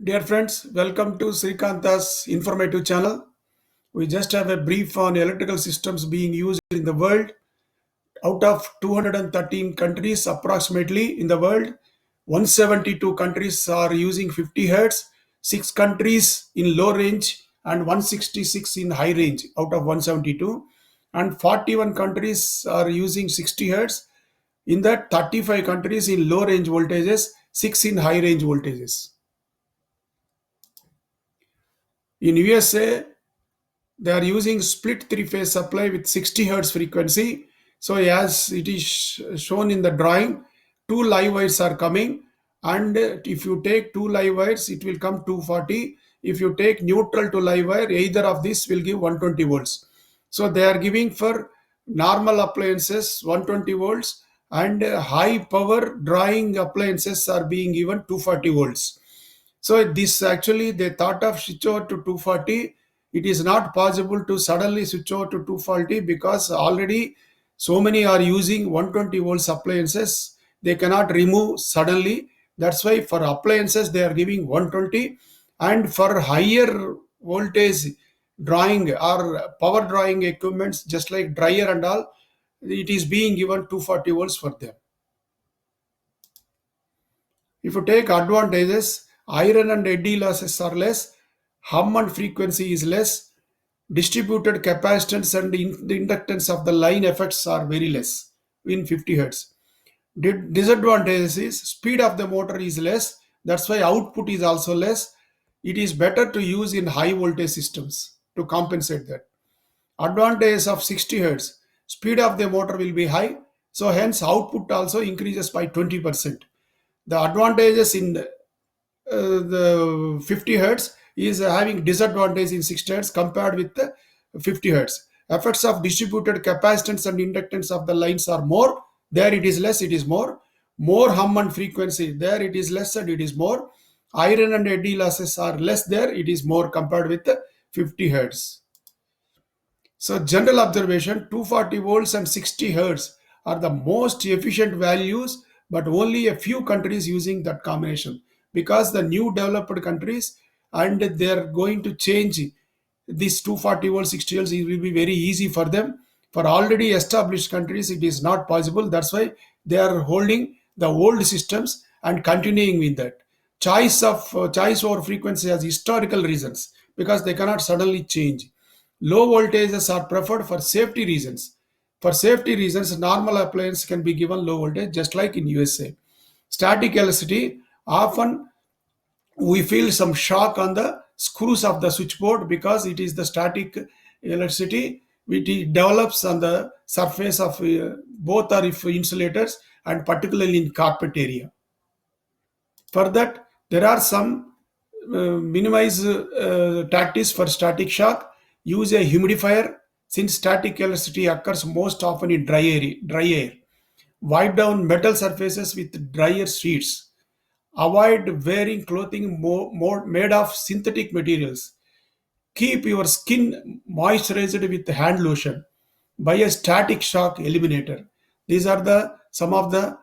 Dear friends, welcome to Srikanta's informative channel. We just have a brief on electrical systems being used in the world. Out of 213 countries approximately in the world, 172 countries are using 50 hertz, 6 countries in low range and 166 in high range out of 172, and 41 countries are using 60 hertz. In that, 35 countries in low range voltages, 6 in high range voltages. In USA, they are using split three-phase supply with 60 hertz frequency. So as it is shown in the drawing, two live wires are coming, and if you take two live wires, it will come 240. If you take neutral to live wire, either of these will give 120 volts. So they are giving for normal appliances 120 volts, and high power drawing appliances are being given 240 volts. So this actually they thought of switch over to 240. It is not possible to suddenly switch over to 240 because already so many are using 120 volts appliances. They cannot remove suddenly. That's why for appliances they are giving 120, and for higher voltage drawing or power drawing equipments just like dryer and all, it is being given 240 volts for them. If you take advantages, iron and eddy losses are less, hum and frequency is less, distributed capacitance and the inductance of the line effects are very less in 50 hertz. Disadvantages is speed of the motor is less, that's why output is also less. It is better to use in high voltage systems to compensate that. Advantages of 60 hertz, speed of the motor will be high, so hence output also increases by 20%. The advantages in the 50 hertz is having disadvantage in 60 hertz compared with the 50 hertz. Effects of distributed capacitance and inductance of the lines are more. There it is less, it is more. More hum and frequency. There it is less and it is more. Iron and eddy losses are less there. It is more compared with the 50 hertz. So general observation, 240 volts and 60 hertz are the most efficient values, but only a few countries using that combination because the new developed countries and they are going to change this 240 volts 60 volts. It will be very easy for them. For already established countries, it is not possible. That's why they are holding the old systems and continuing with that. Choice over frequency has historical reasons because they cannot suddenly change. Low voltages are preferred for safety reasons. For safety reasons, normal appliance can be given low voltage, just like in USA. Static electricity, often we feel some shock on the screws of the switchboard because it is the static electricity which it develops on the surface of both are if insulators and particularly in carpet area. For that, there are some minimize tactics for static shock. Use a humidifier since static electricity occurs most often in dry air. Wipe down metal surfaces with drier sheets. Avoid wearing clothing more made of synthetic materials. Keep your skin moisturized with hand lotion. Buy a static shock eliminator. These are the some of the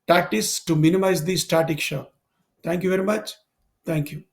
tactics to minimize the static shock. Thank you very much. Thank you.